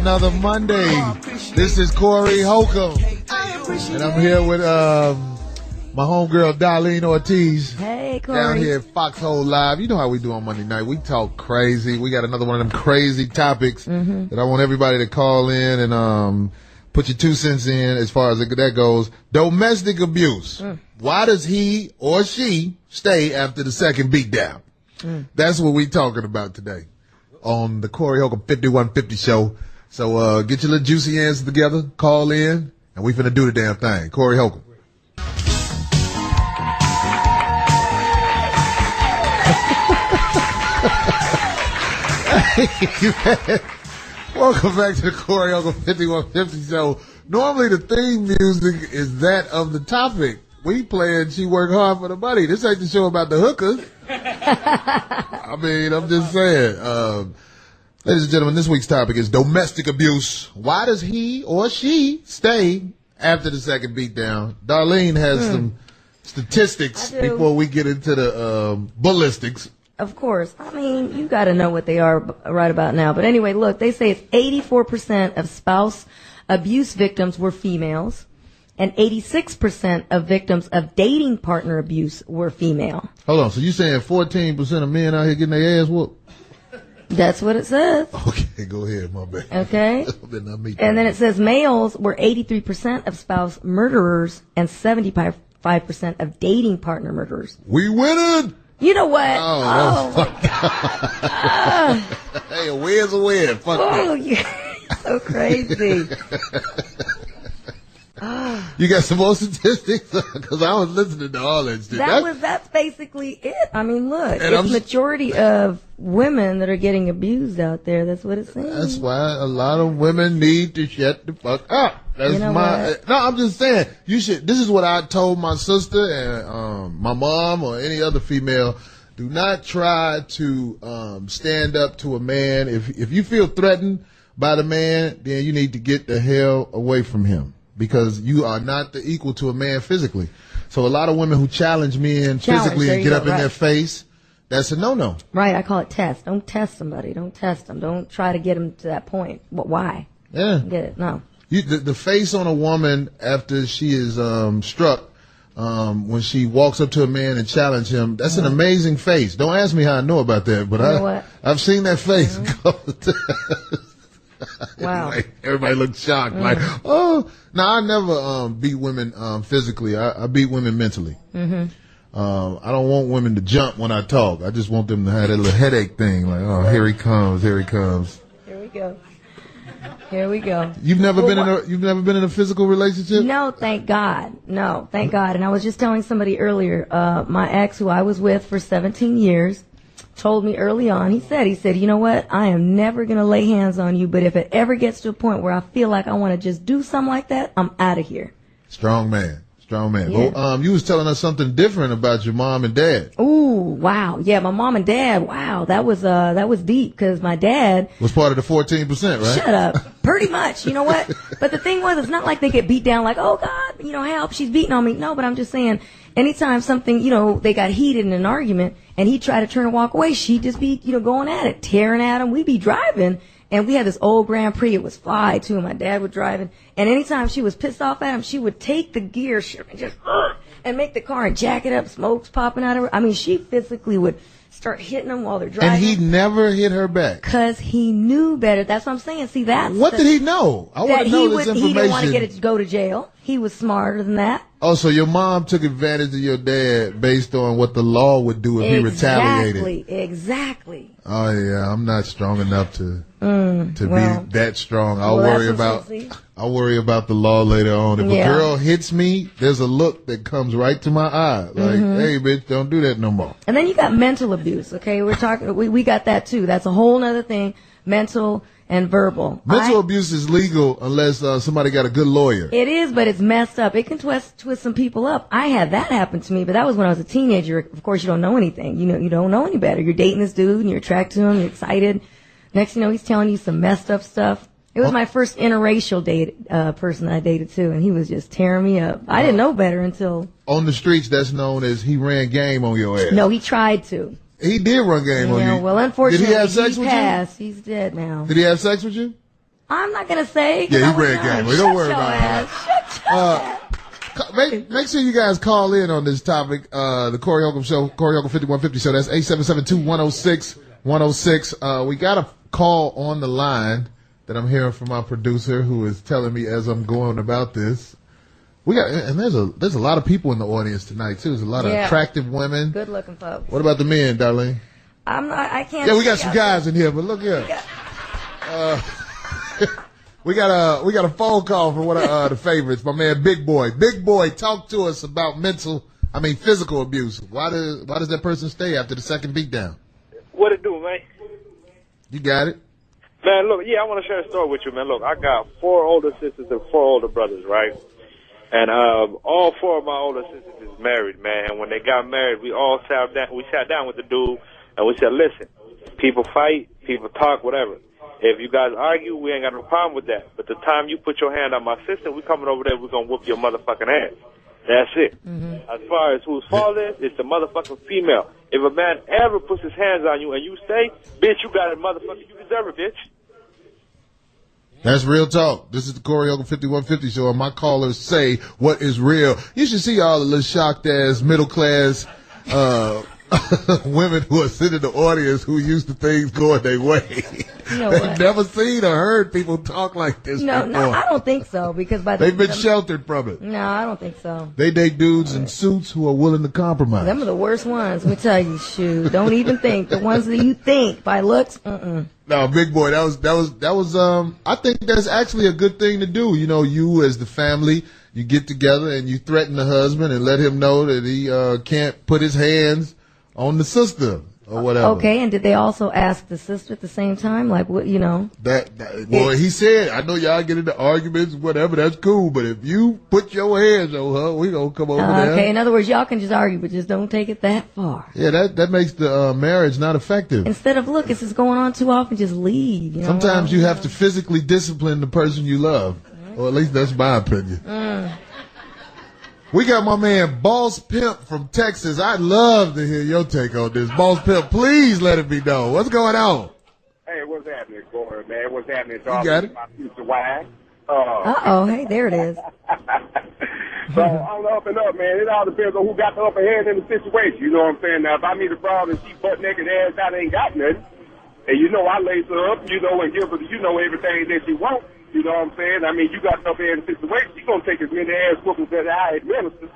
another Monday. This is Corey Holcomb, and I'm here with my homegirl Darlene Ortiz. Hey, Corey. Down here at Foxhole Live. You know how we do on Monday night. We talk crazy. We got another one of them crazy topics that I want everybody to call in and put your 2 cents in as far as that goes. Domestic abuse. Why does he or she stay after the second beatdown? That's what we talking about today on the Corey Holcomb 5150 show. So get your little juicy answers together, call in, and we finna do the damn thing. Corey Holcomb. Welcome back to the Corey Holcomb 5150 show. Normally the theme music is that of the topic. We playing She Work Hard for the Money. This ain't the show about the hookers. I mean, I'm just saying. Ladies and gentlemen, this week's topic is domestic abuse. Why does he or she stay after the second beatdown? Darlene has some statistics before we get into the ballistics. Of course. I mean, you got to know what they are right about now. But anyway, look, they say it's 84% of spouse abuse victims were females, and 86% of victims of dating partner abuse were female. Hold on. So you saying 14% of men out here getting their ass whooped? That's what it says. Okay, go ahead, my bad. Okay. And then it says males were 83% of spouse murderers and 75% of dating partner murderers. We winning! You know what? Oh my God. Hey, a win's a win. Fuck oh, you're so crazy. You got some more statistics? Because I was listening to all that shit. That's basically it. I mean, look, it's majority of women that are getting abused out there. That's what it's saying. That's why a lot of women need to shut the fuck up. That's no, I'm just saying, you should, this is what I told my sister and, my mom or any other female. Do not try to, stand up to a man. If you feel threatened by the man, then you need to get the hell away from him. Because you are not the equal to a man physically. So a lot of women who challenge men physically and get up in their face, that's a no-no. Right, I call it test. Don't test somebody. Don't test them. Don't try to get them to that point. Why? Yeah. Get it? No. The face on a woman after she is struck, when she walks up to a man and challenge him, that's an amazing face. Don't ask me how I know about that, but I've seen that face a couple of times. Wow. Everybody looks shocked. Like, oh, no, I never beat women physically. I beat women mentally. I don't want women to jump when I talk. I just want them to have that little headache thing. Like, oh, here he comes, here he comes. Here we go. Here we go. You've never been in a physical relationship? No, thank God. No, thank God. And I was just telling somebody earlier, my ex, who I was with for 17 years, told me early on, he said, you know what, I am never going to lay hands on you, but if it ever gets to a point where I feel like I want to just do something like that, I'm out of here. Strong man. Yeah. Well, you was telling us something different about your mom and dad. Ooh, wow. Yeah, my mom and dad, wow, that was deep, because my dad was part of the 14%, right? Shut up. Pretty much. You know what? But the thing was, it's not like they get beat down like, oh God, help, she's beating on me. No, but I'm just saying, anytime something, they got heated in an argument and he'd try to turn and walk away, she'd just be, going at it, tearing at him. We'd be driving, and we had this old Grand Prix. It was fly too, and my dad was driving. And anytime she was pissed off at him, she would take the gear and just and make the car and jack it up, smokes popping out of her. I mean, she physically would start hitting them while they're driving. And he never hit her back. Because he knew better. That's what I'm saying. See, that's what did he know? I want to know this information. He didn't want to go to jail. He was smarter than that. Oh, so your mom took advantage of your dad based on what the law would do if he retaliated. Exactly. Oh yeah, I'm not strong enough to be that strong. I'll worry about the law later on. If a girl hits me, there's a look that comes right to my eye. Like, hey bitch, don't do that no more. And then you got mental abuse, okay? We're talking, we got that too. That's a whole nother thing. Mental and verbal. Mental abuse is legal unless somebody got a good lawyer. It is, but it's messed up. It can twist some people up. I had that happen to me, but that was when I was a teenager. Of course, you don't know anything. You don't know any better. You're dating this dude and you're attracted to him, you're excited. Next thing you know, he's telling you some messed up stuff. It was my first interracial person I dated too, and he was just tearing me up. I didn't know better until... On the streets, that's known as he ran game on your ass. No, he tried to. He did run game on you. Well, unfortunately, did he have sex with passed. You? He's dead now. Did he have sex with you? I'm not gonna say. Yeah, he red game. Don't worry about it. Shut your ass. Make sure you guys call in on this topic. The Corey Holcomb Show, Corey Holcomb 5150 Show. That's 877-2106-106. We got a call on the line that I'm hearing from my producer, who is telling me as I'm going about this. And there's a lot of people in the audience tonight too. There's a lot of attractive women, good looking folks. What about the men, Darlene? I can't. Yeah, we got some guys in here, but look here. We got a phone call from one of the favorites, my man Big Boy. Big Boy, talk to us about physical abuse. Why does that person stay after the second beatdown? What it do, man? You got it. Man, look, I want to share a story with you, man. Look, I got 4 older sisters and 4 older brothers, right? And all 4 of my older sisters is married, man. And when they got married, we all sat down with the dude, and we said, listen, people fight, people talk, whatever. If you guys argue, we ain't got no problem with that. But the time you put your hand on my sister, we coming over there, we're going to whoop your motherfucking ass. That's it. Mm-hmm. As far as whose fault it is, it's the motherfucking female. If a man ever puts his hands on you and you stay, bitch, you got it, motherfucker. You deserve it, bitch. That's real talk. This is the Corey Holcomb 5150 Show, and my callers say what is real. You should see all the little shocked ass middle class women who are sitting in the audience who used to things going their way. You know They've never seen or heard people talk like this before. No, I don't think so, because they've been sheltered from it. No, I don't think so. They date dudes in suits who are willing to compromise. Them are the worst ones. Let me tell you, shoot. Don't even think. The ones that you think by looks, No, Big Boy, that was I think that's actually a good thing to do. You know, you as the family, you get together and you threaten the husband and let him know that he can't put his hands on the sister or whatever. Okay, and did they also ask the sister at the same time? Like, what, you know? He said, I know y'all get into arguments, whatever, that's cool, but if you put your hands on her, we gonna come over there. Okay, in other words, y'all can just argue, but just don't take it that far. Yeah, that makes the marriage not effective. Instead of, look, this is going on too often, just leave. You know? Sometimes you have to physically discipline the person you love, or at least that's my opinion. We got my man Boss Pimp from Texas. I'd love to hear your take on this. Boss Pimp, please let it be known. What's going on? Hey, what's happening, Corey, man? What's happening? You got it. My future wife. Hey, there it is. So, on the up and up, man, it all depends on who got the upper hand in the situation. You know what I'm saying? Now, if I meet a broad and she butt naked ass out ain't got nothing, and you know I lace her up, you know, and give her, you know, everything that she wants. You know what I'm saying? I mean, you got up here in the situation, she's going to take as many ass whoopings that I administer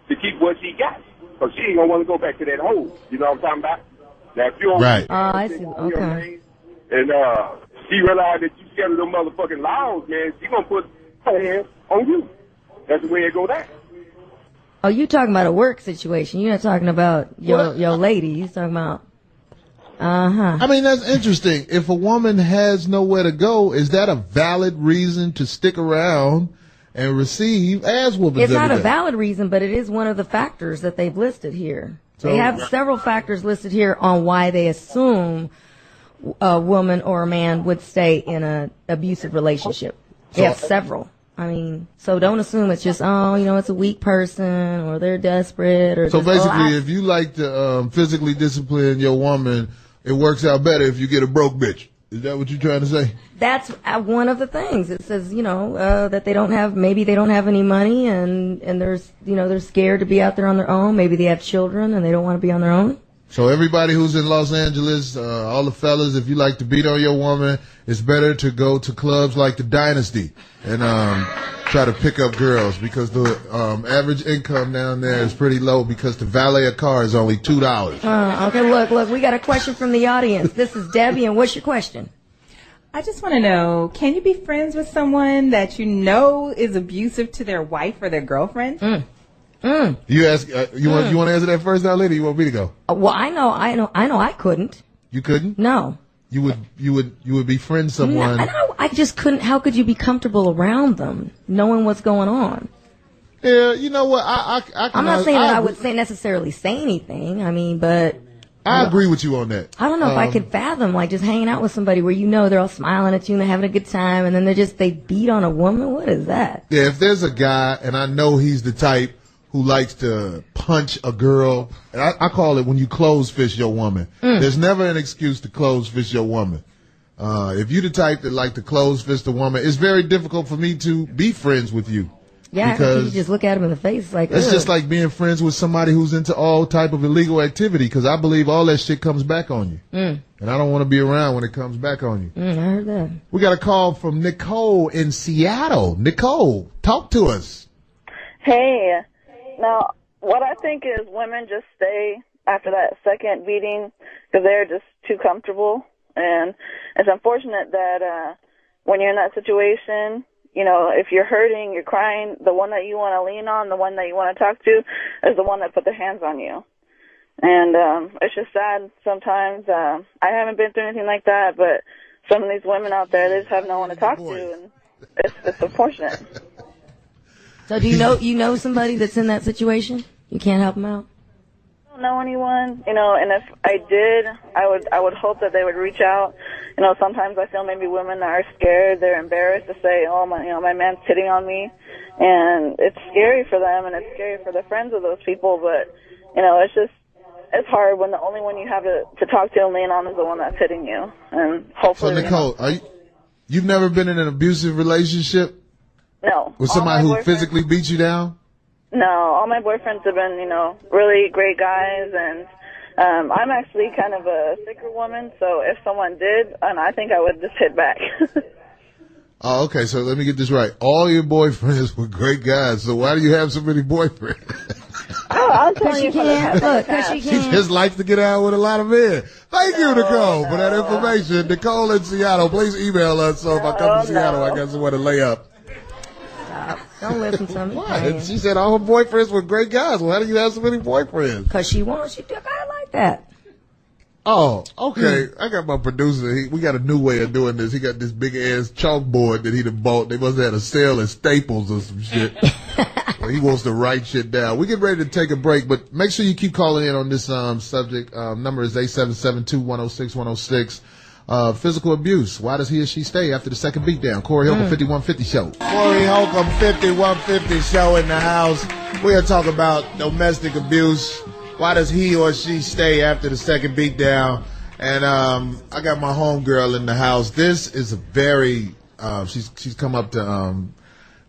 to keep what she got. Because she ain't going to want to go back to that hole. You know what I'm talking about? Now, if you're right. I see. Okay. And she realized that you scared of them motherfucking laws, man, she's going to put her hand on you. That's the way it go down. Oh, you talking about a work situation. You're not talking about your lady. You're talking about... I mean, that's interesting. If a woman has nowhere to go, is that a valid reason to stick around and receive ass whoopings? It's not a valid reason, but it is one of the factors that they've listed here. So, they have several factors listed here on why they assume a woman or a man would stay in an abusive relationship. They have several. I mean, so don't assume it's just, it's a weak person or they're desperate or. So basically, if you like to physically discipline your woman, it works out better if you get a broke bitch. Is that what you're trying to say? That's one of the things. It says, that maybe they don't have any money and they're scared to be out there on their own. Maybe they have children and they don't want to be on their own. So everybody who's in Los Angeles, all the fellas, if you like to beat on your woman, it's better to go to clubs like the Dynasty and try to pick up girls because the average income down there is pretty low because to valet a car is only $2. Okay, look, we got a question from the audience. This is Debbie, and what's your question? I just want to know, can you be friends with someone that you know is abusive to their wife or their girlfriend? You ask. You want to answer that first, now, lady? You want me to go? Well, I know. I couldn't. You couldn't? No. You would befriend someone. No, I just couldn't. How could you be comfortable around them, knowing what's going on? Yeah, you know what? I'm not saying that I would necessarily say anything. I mean, but I agree with you on that. I don't know if I could fathom like just hanging out with somebody where they're all smiling at you and they're having a good time, and then they beat on a woman. What is that? Yeah, if there's a guy and I know he's the type who likes to punch a girl. And I call it when you close fist your woman. There's never an excuse to close fist your woman. If you the type that like to close fist a woman, it's very difficult for me to be friends with you. Yeah, because you just look at him in the face like. It's just like being friends with somebody who's into all type of illegal activity. Because I believe all that shit comes back on you, and I don't want to be around when it comes back on you. I heard that. We got a call from Nicole in Seattle. Nicole, talk to us. Hey, now what I think is women just stay after that second beating because they're just too comfortable, and it's unfortunate that when you're in that situation. You know, if you're hurting, you're crying, the one that you want to lean on, the one that you want to talk to is the one that put their hands on you. And it's just sad sometimes. I haven't been through anything like that, but some of these women out there, they just have no one to talk to, and it's unfortunate. So do you know somebody that's in that situation? You can't help them out? I don't know anyone, you know, and if I did, I would hope that they would reach out. You know, sometimes I feel maybe women are scared, they're embarrassed to say, oh, my man's hitting on me, and it's scary for them, and it's scary for the friends of those people, but, you know, it's hard when the only one you have to talk to and lean on is the one that's hitting you, and hopefully. So, Nicole, you've never been in an abusive relationship? No. With somebody who physically beat you down? No, all my boyfriends have been, you know, really great guys, and I'm actually kind of a thicker woman, so if someone did, I think I would just hit back. Oh, okay, so let me get this right. All your boyfriends were great guys, so why do you have so many boyfriends? Oh, I'll tell you because she She can't. just likes to get out with a lot of men. Thank you, Nicole, for that information. Nicole in Seattle, please email us so if I come to Seattle, I got somewhere to lay up. Stop. Don't listen to me. What? She said all her boyfriends were great guys. Why do you have so many boyfriends? Because she wants you to guy like that. Oh, okay. I got my producer. We got a new way of doing this. He got this big ass chalkboard that he done bought. They must have had a sale at Staples or some shit. Well, he wants to write shit down. We get ready to take a break, but make sure you keep calling in on this subject. Number is 877-210-6106. Physical abuse. Why does he or she stay after the second beatdown? Corey Holcomb, 5150 Show. Corey Holcomb, 5150 Show in the house. We are talking about domestic abuse. Why does he or she stay after the second beatdown? And I got my homegirl in the house. This is a very she's come up to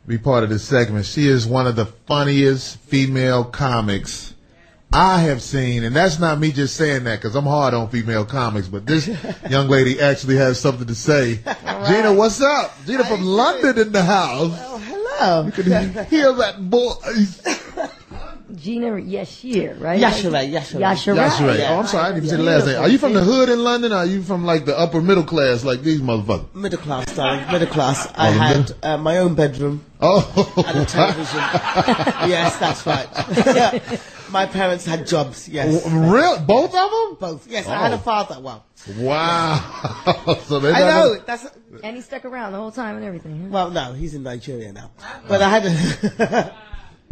be part of this segment. She is one of the funniest female comics I have seen, and that's not me just saying that because I'm hard on female comics, but this young lady actually has something to say. Right. Gina, what's up? Gina from London in the house. Oh, hello. You can hear that voice. Gina Yashir, right? Yashir. Yashir. Oh, I'm sorry, I didn't even say the last name. Are you from the hood in London, or are you from like the upper middle class like these motherfuckers? Middle class, darling. Middle class. I had my own bedroom. Oh. And a television. Yes, that's right. My parents had jobs, yes. Real? Both of them? Both. Yes, I had a father. Well. Wow. So I know. And he stuck around the whole time and everything. Huh? Well, no, he's in Nigeria now. But I had a...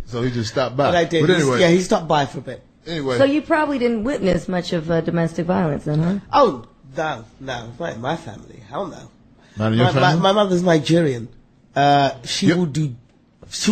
So he just stopped by. But I did. But anyway. He stopped by for a bit. Anyway. So you probably didn't witness much of domestic violence then, huh? Oh, no. Not in my family. Hell no. Not in your family? My mother's Nigerian. She'll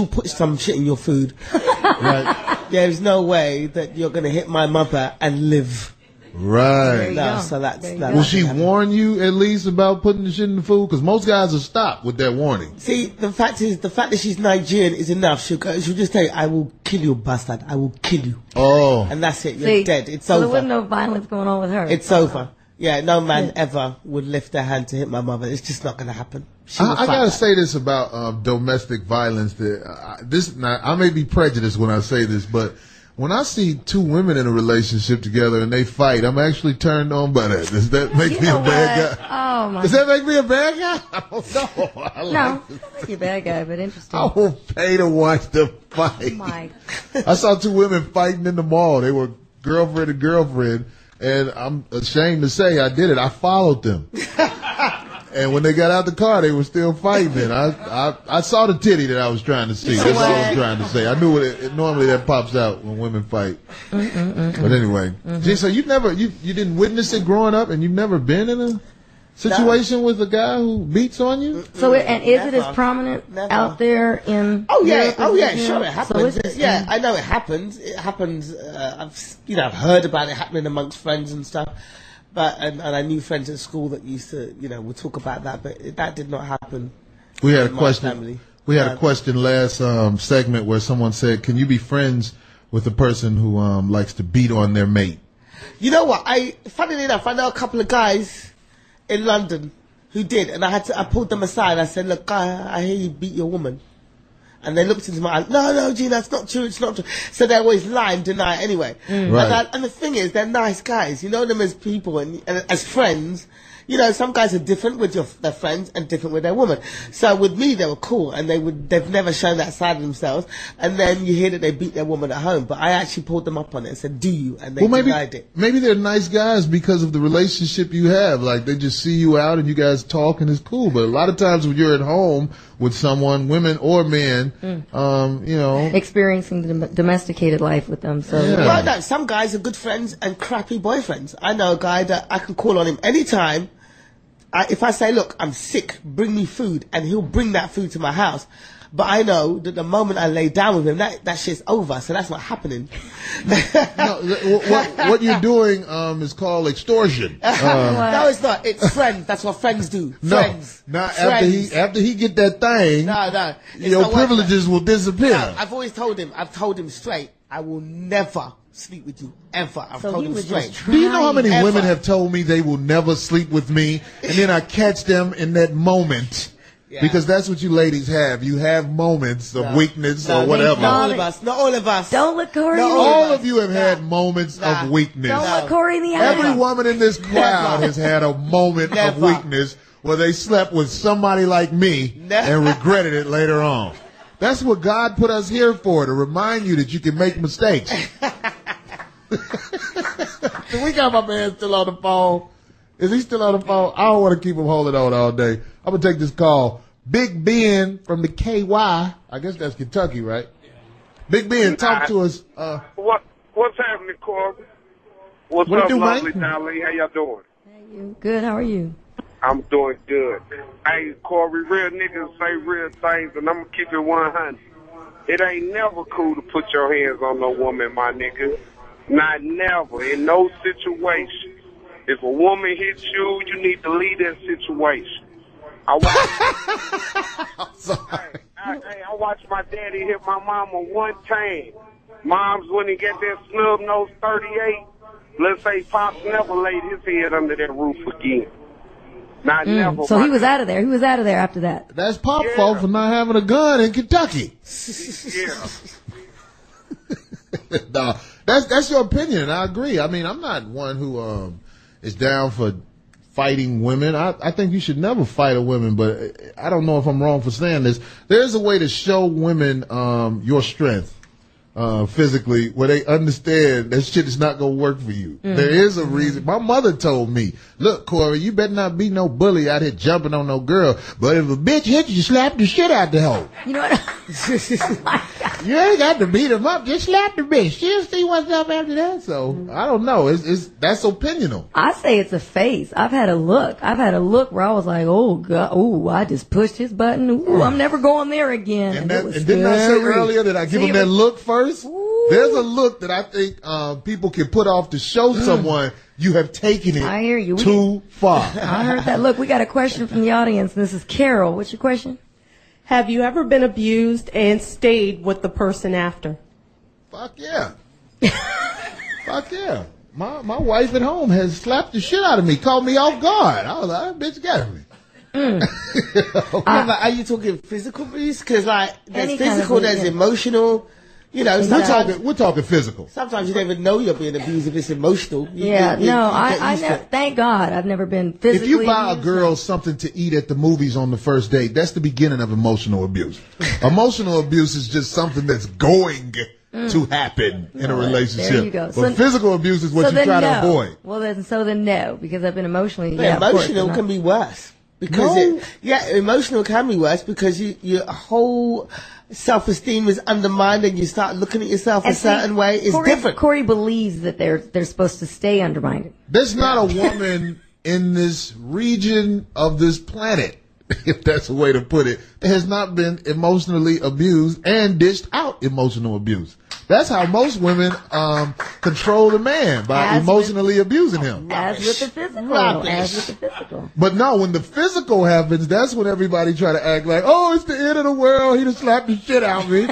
put some shit in your food. Right. There's no way that you're going to hit my mother and live. Right. No, so that's Will she warn you at least about putting the shit in the food? Because most guys will stop with that warning. See, the fact that she's Nigerian is enough. She'll just tell you, I will kill you, bastard. I will kill you. Oh. And that's it. You're dead. It's over. So there wasn't no violence going on with her. It's over. Yeah, no man ever would lift their hand to hit my mother. It's just not going to happen. I gotta say this about domestic violence. That I may be prejudiced when I say this, but when I see two women in a relationship together and they fight, I'm actually turned on by that. Does that make me a bad guy? Oh my! Does that make me a bad guy? I don't know. No, not a bad guy, but interesting. I will pay to watch them fight. Oh my! I saw two women fighting in the mall. They were girlfriend and girlfriend. And I'm ashamed to say I did it. I followed them. And when they got out the car, they were still fighting. And I saw the titty that I was trying to see. That's all I was trying to say. I knew it normally that pops out when women fight. But anyway. Gee, so you didn't witness it growing up, and you've never been in a situation with a guy who beats on you? So, and is it as prominent out there in? Oh yeah, sure, it happens. So yeah, I know it happens. It happens. I've heard about it happening amongst friends and stuff. But and I knew friends at school that used to, would talk about that, but that did not happen. We had a in my question. family. We had a question last segment where someone said, "Can you be friends with a person who likes to beat on their mate?" You know what? Funnily enough, I know a couple of guys in London who did, and I pulled them aside. I said, "Look, I hear you beat your woman." And they looked into my eyes. No, Gene, that's not true. It's not true. So they always lie and deny it anyway. Right. And the thing is, they're nice guys. You know them as people and as friends. Some guys are different with their friends and different with their woman. So with me, they were cool, and they've never shown that side of themselves. And then you hear that they beat their woman at home. But I actually pulled them up on it and said, "Do you?" And they denied it. Maybe they're nice guys because of the relationship you have. Like, they just see you out and you guys talk and it's cool. But a lot of times when you're at home with someone, women or men, experiencing the domesticated life with them. So Yeah. Well, no, some guys are good friends and crappy boyfriends. I know a guy that I can call on him anytime. If I say, "Look, I'm sick, bring me food," and he'll bring that food to my house. But I know that the moment I lay down with him, that shit's over, so that's not happening. No, what you're doing is called extortion. No, it's not. It's friends. That's what friends do. Friends. No, Friends. after he get that thing, No. It's your not worth privileges will disappear. No, I've told him straight, I will never sleep with you, ever. I've So told he him was straight. just Do you know how many Ever. women have told me they will never sleep with me, and then I catch them in that moment? Yeah. Because that's what you ladies have. You have moments of weakness or whatever. Not all of us. Not all of us. don't look Corey. No, in the All eye. of you have had moments of weakness. Don't look Corey in the eye. Every woman in this crowd has had a moment of Never. weakness where they slept with somebody like me and regretted it later on. That's what God put us here for, to remind you that you can make mistakes. We got my man still on the phone. Is he still on the phone? I don't want to keep him holding on all day. I'm going to take this call. Big Ben from the KY. I guess that's Kentucky, right? Big Ben, talk to us. What's happening, Corey? What's What it up, do, lovely man? Dolly? How y'all doing? You good? How are you? I'm doing good. Hey, Corey, real niggas say real things, and I'm going to keep it 100. It ain't never cool to put your hands on no woman, my nigga. Not never. In no situation. If a woman hits you, you need to leave that situation. I watched my daddy hit my mama one time. Mom's when he get that snub nose 38, let's say Pops never laid his head under that roof again. Not never. So he was out of there. He was out of there after that. That's Pop's fault for not having a gun in Kentucky. Yeah. No, that's your opinion. I agree. I mean, I'm not one who is down for fighting women. I think you should never fight a woman, but I don't know if I'm wrong for saying this. There's a way to show women your strength physically where they understand that shit is not going to work for you. There is a reason. My mother told me, "Look, Corey, you better not be no bully out here jumping on no girl, but if a bitch hits you, slap the shit out the hoe. You know what? You ain't got to beat him up. Just slap the bitch. She'll see what's up after that." So I don't know. That's opinional. I say it's a face. I've had a look where I was like, "Oh God, ooh, I just pushed his button. Ooh, I'm never going there again." And it was didn't I say scary. earlier that I give See, them it that was- look first? There's a look that I think people can put off to show someone you have taken it I hear you. too far. I heard that. Look, we got a question from the audience. This is Carol. What's your question? Have you ever been abused and stayed with the person after? Fuck yeah. Fuck yeah. My wife at home has slapped the shit out of me, caught me off guard. I was like, "That bitch got me." Are you talking physical abuse? Because there's Any kind of physical, abuse, there's yeah. emotional. We're talking physical. Sometimes you don't even know you're being abused if it's emotional. Yeah, You I get used to never. it. Thank God, I've never been If physically. you buy a abused. girl something to eat at the movies on the first date, that's the beginning of emotional abuse. Emotional abuse is just something that's going to happen in a relationship. There you go. But So- physical abuse is what you then try no. to avoid. Well, then no, because I've been emotionally. But Yeah, of course, emotional but can not- be worse. Because emotional can be worse because your whole self-esteem is undermined and you start looking at yourself a And see, certain way. It's different. Corey believes that they're supposed to stay undermined. There's not a woman in this region of this planet, if that's a way to put it, that has not been emotionally abused and dished out emotional abuse. That's how most women control the man, by emotionally abusing him. As with the physical. But no, when the physical happens, that's when everybody try to act like, oh, it's the end of the world. He just slapped the shit out of me.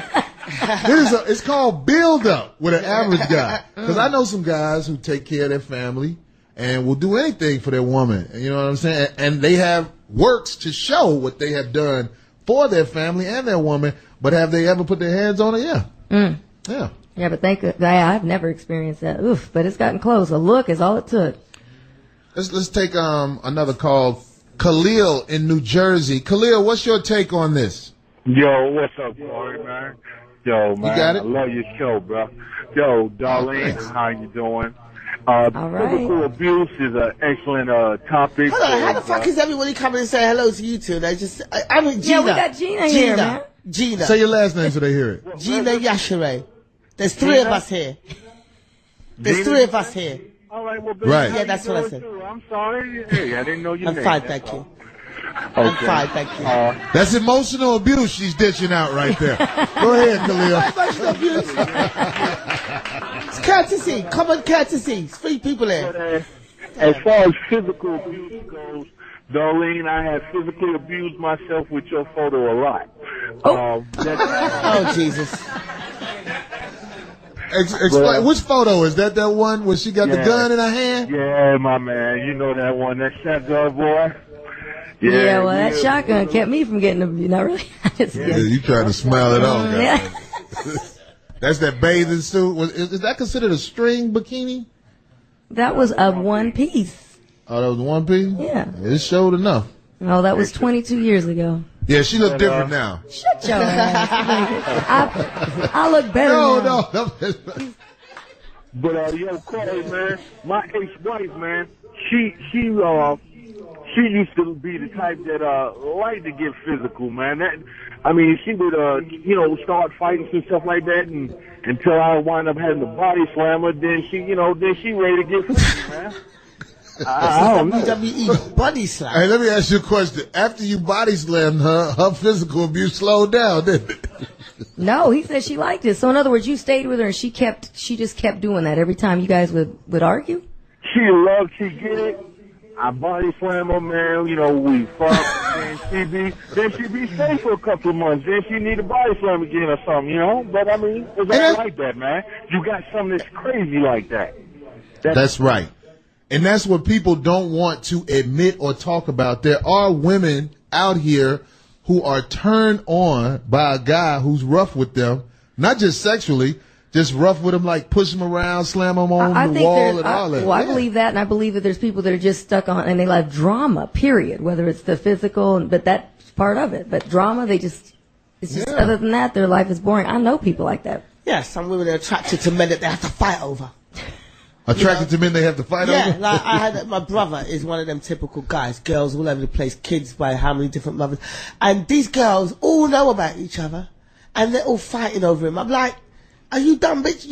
It's called build up with an average guy. Because I know some guys who take care of their family and will do anything for their woman. You know what I'm saying? And they have works to show what they have done for their family and their woman. But have they ever put their hands on her? Yeah. Yeah. Yeah, but I've never experienced that. Oof, but it's gotten close. A look is all it took. Let's take another call. Khalil in New Jersey. Khalil, what's your take on this? Yo, what's up, Corey, man? Yo, man, you got it? I love your show, bro. Yo, Darlene, how you doing? All right. Physical abuse is an excellent topic. Hold on, how the fuck is everybody coming and say hello to you two? I mean, Gina. Yeah, we got Gina here, man. Gina. Say your last name so they hear it. Gina Yashere. There's three of us here. There's three of us here. All right, well, baby, right. Yeah, that's what I said. I'm sorry. Hey, I didn't know your name. I'm fine, thank you. I'm fine, thank you. That's emotional abuse she's dishing out right there. Go ahead, Khalil. Emotional abuse. It's courtesy, common courtesy. It's three people here. As far as physical abuse goes, Darlene, I have physically abused myself with your photo a lot. Oh, Jesus. Explain, which photo is that? That one where she got the gun in her hand? Yeah, my man, you know that one, that shotgun boy. Yeah, well, that shotgun kept me from getting abused. Not really. You trying to smile it off? Yeah. That's that bathing suit. Is that considered a string bikini? That was a one piece. Oh, that was one piece? Yeah. It showed enough. Oh, that was 22 years ago. Yeah, she looked different now. Shut your ass. I look better now. No. But yo, Corey, man, my ex-wife, man, she used to be the type that liked to get physical, man. She would start fights and stuff like that, and until I wind up having to body slam her, then she ready to get physical, man. I don't know. WWE body slam. Hey, let me ask you a question. After you body slammed her physical abuse slowed down, didn't it? No, he said she liked it. So in other words, you stayed with her and she just kept doing that every time you guys would argue? She loved to get it. I body slam her, man. We fuck. then she be safe for a couple of months. Then she need a body slam again or something, But it's all like that, man. You got something that's crazy like that. That's right. And that's what people don't want to admit or talk about. There are women out here who are turned on by a guy who's rough with them, not just sexually, just rough with them, like push them around, slam them on the wall and all that. Well, I believe that, and I believe that there's people that are just stuck on, and they like drama, period, whether it's the physical, but that's part of it. But drama, other than that, their life is boring. I know people like that. Yeah, some women are attracted to men that they have to fight over. Attracted to men they have to fight over? Yeah, like my brother is one of them typical guys, girls all over the place, kids by how many different mothers. And these girls all know about each other, and they're all fighting over him. I'm like, are you dumb, bitch?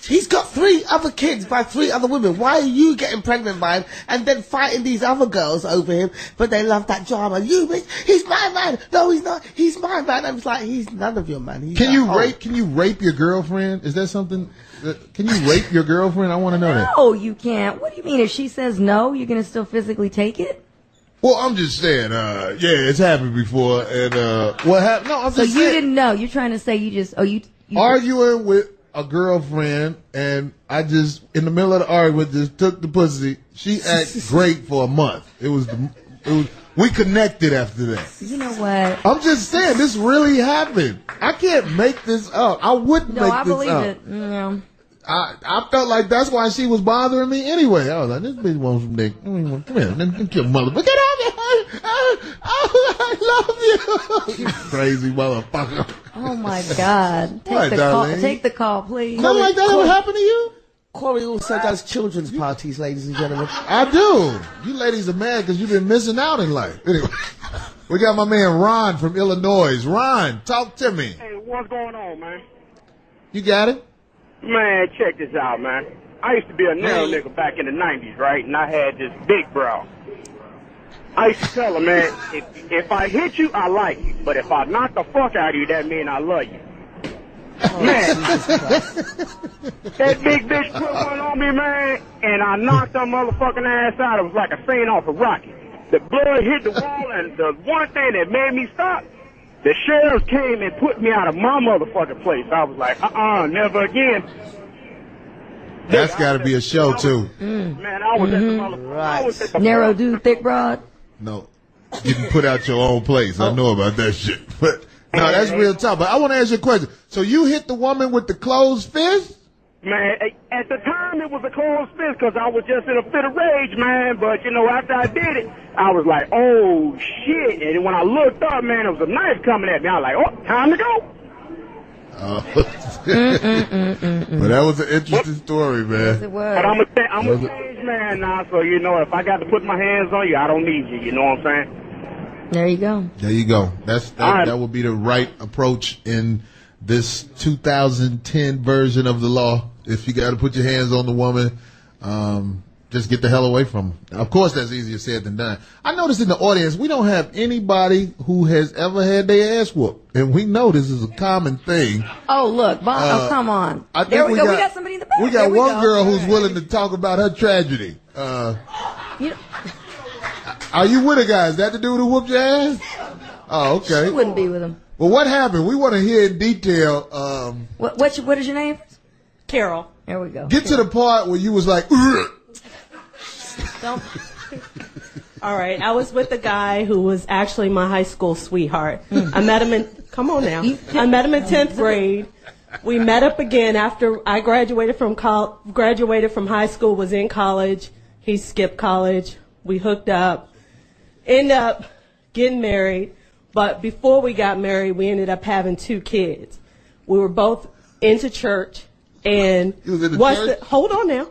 He's got 3 other kids by 3 other women. Why are you getting pregnant by him and then fighting these other girls over him? But they love that drama. You bitch, he's my man. No, he's not. He's my man. I was like, he's none of your man. Can you rape your girlfriend? Is that something? Can you rape your girlfriend? I want to know that. No, you can't. What do you mean? If she says no, you're going to still physically take it? Well, I'm just saying, it's happened before, and what happened? No, I'm just saying. So you didn't know. You're trying to say you just, you arguing with a girlfriend, and I just, in the middle of the argument, just took the pussy. She acted great for a month. We connected after that. You know what? I'm just saying, this really happened. I can't make this up. I wouldn't make this up. No, I believe it. No. I felt like that's why she was bothering me anyway. I was like, this bitch wants some dick. Come here, let me kill motherfucker. Get out of here. I love you. Crazy motherfucker. Oh my God. Take the call, please. Nothing like that ever happened to you? Corey also does children's parties, ladies and gentlemen. I do. You ladies are mad because you've been missing out in life. Anyway, we got my man Ron from Illinois. Ron, talk to me. Hey, what's going on, man? You got it? Man, check this out, man. I used to be a narrow nigga back in the 90s, right? And I had this big brow. I used to tell her, man, if I hit you, I like you. But if I knock the fuck out of you, that means I love you. Man, that big bitch put one on me, man, and I knocked her motherfucking ass out. It was like a scene off a rocket. The blood hit the wall, and the one thing that made me stop, the sheriff came and put me out of my motherfucking place. I was like, never again. That's got to be a show, too. Man, I was at the motherfucker. I was at the Narrow dude, thick broad. No. Getting put out your own place. I know about that shit. But no, that's real tough. But I want to ask you a question. So you hit the woman with the closed fist? Man, at the time it was a closed fist because I was just in a fit of rage, man. But, you know, after I did it, I was like, oh, shit. And when I looked up, man, there was a knife coming at me. I was like, oh, time to go. But that was an interesting story, man. Yes, it was. But I'm a changed man now, so, you know, if I got to put my hands on you, I don't need you. You know what I'm saying? There you go. There you go. That would be the right approach in this 2010 version of the law. If you got to put your hands on the woman, just get the hell away from her. Of course, that's easier said than done. I noticed in the audience, we don't have anybody who has ever had their ass whooped. And we know this is a common thing. Oh, look. Come on. There we go. We got somebody in the back. We got one girl who's willing to talk about her tragedy. Are you with her, guys? Is that the dude who whooped your ass? Oh, okay. She wouldn't be with him. Well, what happened? We want to hear in detail. What is your name? Carol. There we go. Get to the part where you was like, Don't. All right. I was with a guy who was actually my high school sweetheart. I met him in, come on now. I met him in 10th grade. We met up again after I graduated from high school, was in college. He skipped college. We hooked up, ended up getting married. But before we got married, we ended up having 2 kids. We were both into church. And hold on now.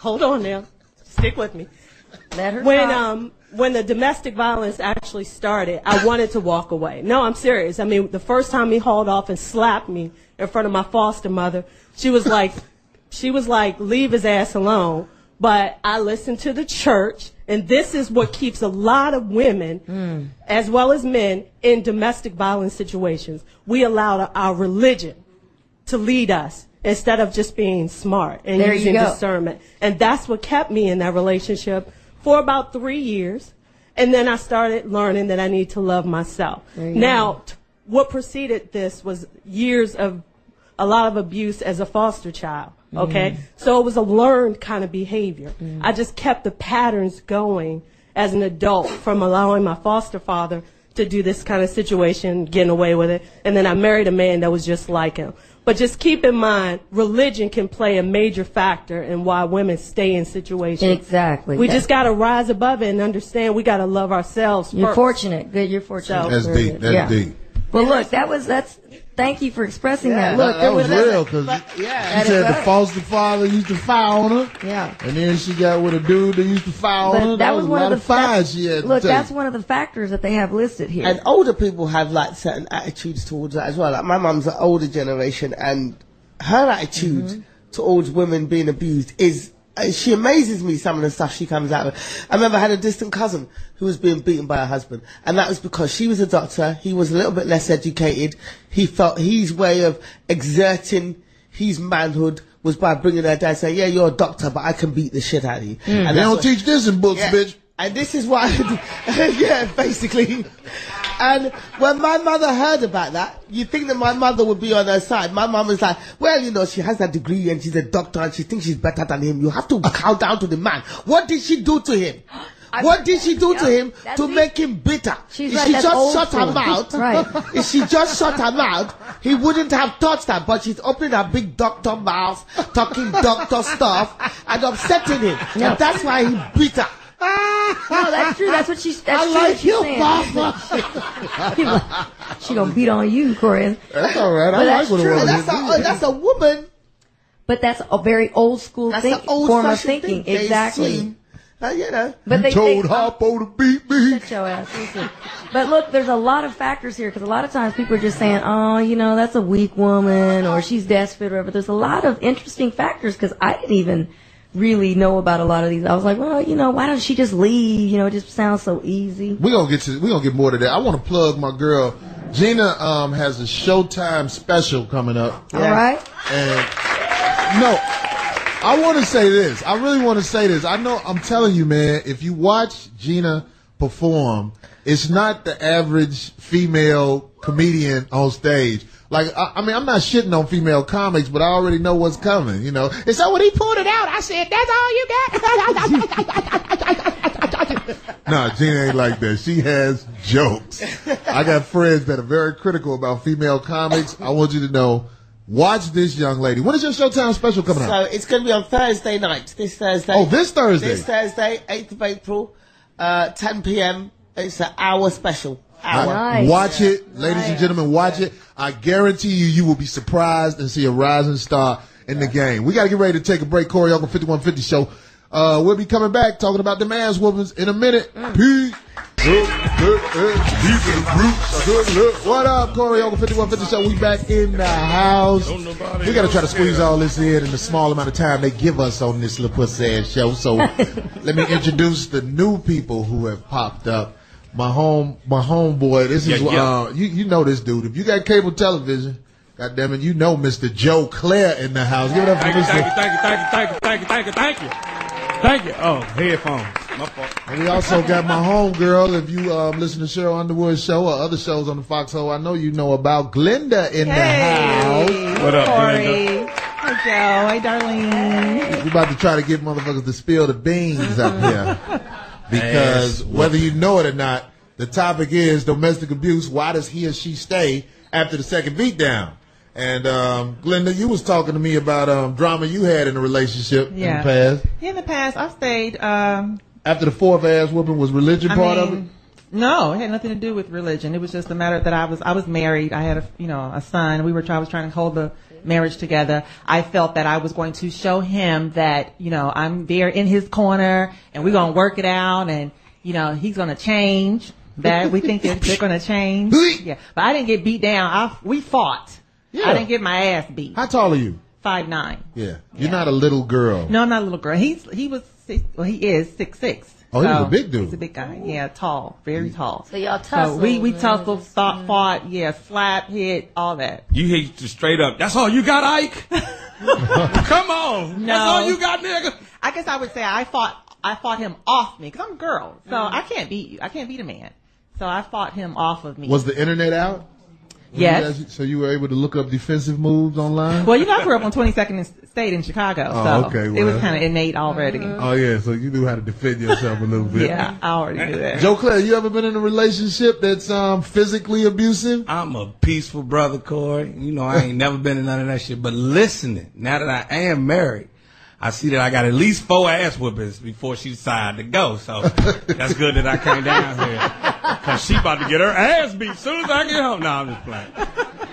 Hold on now. Stick with me. Let her when the domestic violence actually started, I wanted to walk away. No, I'm serious. I mean, the first time he hauled off and slapped me in front of my foster mother, she was like, leave his ass alone. But I listened to the church, and this is what keeps a lot of women, as well as men, in domestic violence situations. We allow our religion to lead us instead of just being smart and using discernment. And that's what kept me in that relationship for about 3 years. And then I started learning that I need to love myself. Now, what preceded this was years of a lot of abuse as a foster child. Okay? So it was a learned kind of behavior. I just kept the patterns going as an adult from allowing my foster father to do this kind of situation, getting away with it. And then I married a man that was just like him. But just keep in mind, religion can play a major factor in why women stay in situations. Exactly. We just got to rise above it and understand we got to love ourselves first. You're fortunate. Good, you're fortunate. That's deep. That's deep. Well, look, thank you for expressing that. Look, that was real, because she said the foster father used to fire on her. Yeah. And then she got with a dude that used to fire on her. That was one of the fires she had to take. That's one of the factors that they have listed here. And older people have like certain attitudes towards that as well. Like my mum's an older generation, and her attitude towards women being abused is, she amazes me, some of the stuff she comes out with. I remember I had a distant cousin who was being beaten by her husband, and that was because she was a doctor, he was a little bit less educated, he felt his way of exerting his manhood was by bringing her down and saying, yeah, you're a doctor, but I can beat the shit out of you. And they don't teach this in books, bitch. And this is why, yeah, basically. And when my mother heard about that, you think that my mother would be on her side. My mom was like, well, you know, she has that degree and she's a doctor and she thinks she's better than him. You have to cow down to the man. What did she do to him? What did she do to him to make him bitter? If she just shut her mouth, if she just shut her mouth, he wouldn't have touched her. But she's opening her big doctor mouth, talking doctor stuff, and upsetting him. And that's why he beat her. No, that's true. That's what she's. That's I like you, Papa. She gonna beat on you, Corinne. That's all right. I like what a woman is. That's a woman. But that's a very old school form of thinking. Exactly. You know. But they told Harpo to beat me. Shut your ass. Listen. But look, there's a lot of factors here, because a lot of times people are just saying, oh, you know, that's a weak woman, or she's desperate, or whatever. There's a lot of interesting factors, because I didn't even really know about a lot of these. I was like, well, you know, why don't she just leave? You know, it just sounds so easy. We're gonna get more to that. I want to plug my girl Gina has a Showtime special coming up. All right. And no, I want to say this. I really want to say this. I know, I'm telling you, man, if you watch Gina perform, it's not the average female comedian on stage. Like, I mean, I'm not shitting on female comics, but I already know what's coming, you know. And so when he pulled it out, I said, that's all you got? Nah, Gina ain't like that. She has jokes. I got friends that are very critical about female comics. I want you to know, watch this young lady. When is your Showtime special coming out? So it's going to be on Thursday night, this Thursday. Oh, this Thursday? This Thursday, 8th of April, 10 p.m. It's an hour special. Nice. Watch it, ladies and gentlemen, watch it. I guarantee you will be surprised and see a rising star in the game. We got to get ready to take a break. Corey Holcomb, 5150 show. We'll be coming back talking about them ass whoopings in a minute. Peace. What up, Corey Holcomb, 5150 show. We back in the house. We got to try to squeeze all this in the small amount of time they give us on this little pussy ass show. So let me introduce the new people who have popped up. My homeboy. This is you know this dude. If you got cable television, goddamn it, you know Mr. Joe Claire in the house. Give it up for Mr. Thank you. Oh, headphones. My fault. And we also got my homegirl. If you listen to Cheryl Underwood's show or other shows on the Foxhole, I know you know about Glenda in the house. What up, Corey? Glenda? Hi, Joe. Hi, darling. We about to try to get motherfuckers to spill the beans up here. Because whether you know it or not, the topic is domestic abuse. Why does he or she stay after the second beatdown? And Glenda, you was talking to me about drama you had in a relationship in the past. In the past, I've stayed. After the fourth ass whooping, was religion part of it? No, it had nothing to do with religion. It was just a matter that I was married. I had a son. I was trying to hold the marriage together. I felt that I was going to show him that, I'm there in his corner and we're going to work it out and, he's going to change. That we think they're going to change. Yeah. But I didn't get beat down. We fought. Yeah. I didn't get my ass beat. How tall are you? 5'9". Yeah. You're not a little girl. No, I'm not a little girl. He is 6'6". Oh, he's a big dude. He's a big guy. Yeah, tall. Very tall. So y'all tussled. So we tussled, fought, slap, hit, all that. You hit just straight up. That's all you got, Ike? Come on. No. That's all you got, nigga? I guess I would say I fought him off me because I'm a girl. So I can't beat you. I can't beat a man. So I fought him off of me. Was the internet out? Yes. So you were able to look up defensive moves online? Well, I grew up on 22nd State in Chicago. Oh, okay. It was kind of innate already. Oh, yeah. So you knew how to defend yourself a little bit. Yeah, I already knew that. Joe Claire, you ever been in a relationship that's physically abusive? I'm a peaceful brother, Corey. I ain't never been in none of that shit. But listening, now that I am married, I see that I got at least 4 ass whoopings before she decided to go. So that's good that I came down here. Because she about to get her ass beat as soon as I get home. No, I'm just playing.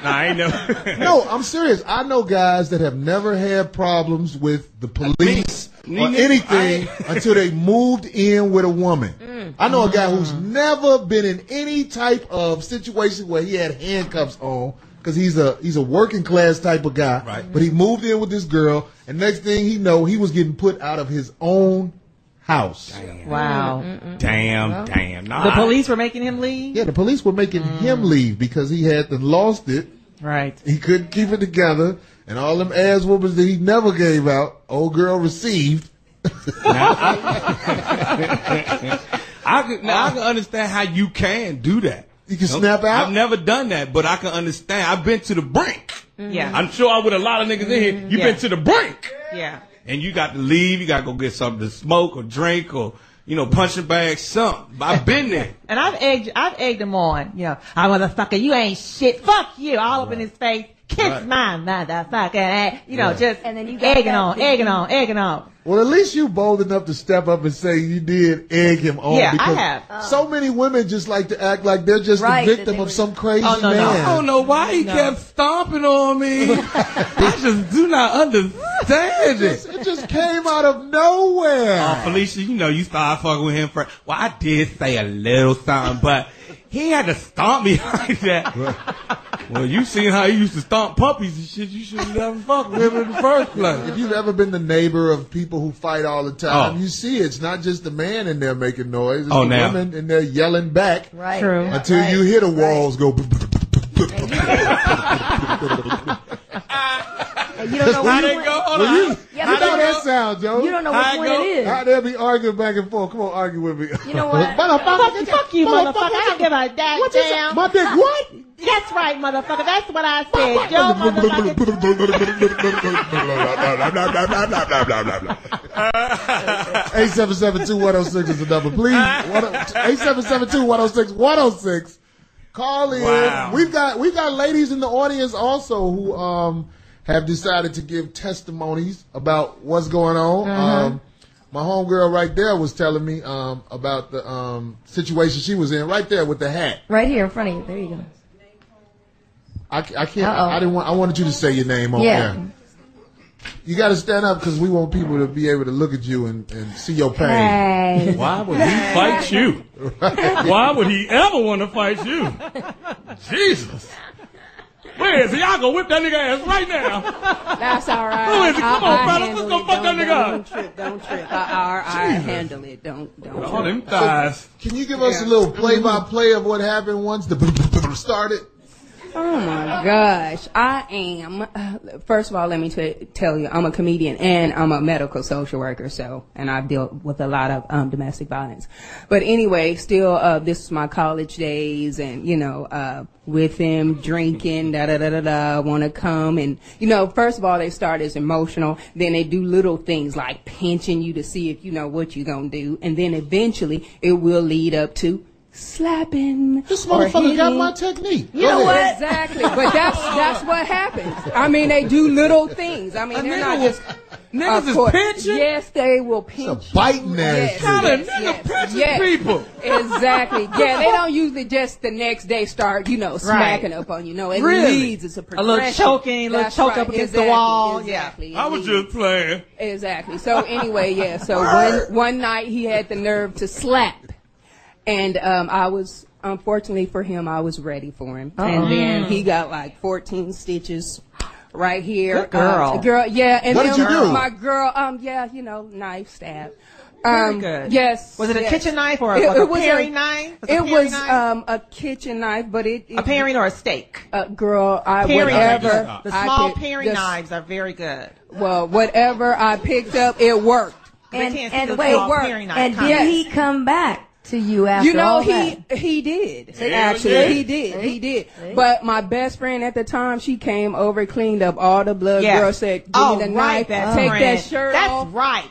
No, I ain't never. No, I'm serious. I know guys that have never had problems with the police or anything until they moved in with a woman. I know a guy who's never been in any type of situation where he had handcuffs on. Because he's a working class type of guy, right? But he moved in with this girl, and next thing he know, he was getting put out of his own house. Damn. Wow. Damn. Nah, the police were making him leave? Yeah, the police were making him leave because he had lost it. Right. He couldn't keep it together, and all them ass whoopers that he never gave out, old girl received. I can understand how you can do that. You can snap out? I've never done that, but I can understand. I've been to the brink. Yeah. I'm sure I with a lot of niggas in here. You've been to the brink. Yeah. And you got to leave. You got to go get something to smoke or drink or, punching bag, something. I've been there. And I've egged him on. I motherfucker, you ain't shit. Fuck you. All up in his face. Kiss my motherfucker ass. Just and then you egging on. Well, at least you bold enough to step up and say you did egg him on. Yeah, because I have. So many women just like to act like they're just the victim of some crazy man. I don't know why he kept stomping on me. I just do not understand it. It just came out of nowhere. Felicia, you started fucking with him first. Well, I did say a little something, but he had to stomp me like that. Well, you seen how he used to stomp puppies and shit. You should have never fucked with him in the first place. If you've ever been the neighbor of people who fight all the time, you see it's not just the man in there making noise. It's the women in there yelling back. Right. True. Until you hear the walls go. And you don't know How which they one. go? Hold Well, on. you Yeah, know but you that sound, Joe. You don't know How which it one go? it is. How they be arguing back and forth. Come on, argue with me. You know what? Motherfucker, Fuck you, motherfucker. I don't give a What you say? damn. My dick what? That's right, motherfucker. That's what I said. Yo, motherfucker. 877-2106 is the number. Please, 877-2106-106. Call in. Wow. We've got ladies in the audience also who have decided to give testimonies about what's going on. My homegirl right there was telling me about the situation she was in right there with the hat. Right here in front of you. There you go. I can't. Uh-oh. I didn't want. I wanted you to say your name on there. You got to stand up because we want people to be able to look at you and see your pain. Hey. Why would he fight you? Why would he ever want to fight you? Jesus. Where is he? Y'all gonna whip that nigga ass right now. That's all right. Who is he? Come on, fellas. Let's go fuck that nigga up. Don't trip. I handle it. Don't All them trip. thighs. Can you give us a little play-by-play of what happened once the started? Oh my gosh. I am, first of all, let me tell you, I'm a comedian and I'm a medical social worker, and I've dealt with a lot of domestic violence. But anyway, still, this is my college days and, with him drinking, want to come. And, first of all, they start as emotional. Then they do little things like pinching you to see if you know what you're going to do. And then eventually it will lead up to slapping. This motherfucker got my technique. You know what? Exactly. But that's what happens. I mean, they do little things. I mean, they're not just niggas is pinching. Yes, they will pinch. It's a biting ass. Kind of nigga pinching people. Exactly. Yeah, they don't usually just the next day start, smacking up on you. No, it leads. It's a progression. A little choking, little choke up against the wall. Exactly. I was just playing. Exactly. So anyway, yeah. So one night he had the nerve to slap. And unfortunately for him, I was ready for him. And then he got like 14 stitches right here. Good girl. Yeah. And what then did you do? my girl, knife stab. Very good. Yes. Was it a kitchen knife or a paring knife? It was a kitchen knife, but it a paring or a steak? Girl, whatever. The small paring knives are very good. Well, whatever I picked up, it worked. And wait, and did he come back to you after all that? He did. Yeah, Actually, yeah. he did. But my best friend at the time, she came over, cleaned up all the blood. Yes. Girl said, "Give me the knife, take that shirt off." That's right.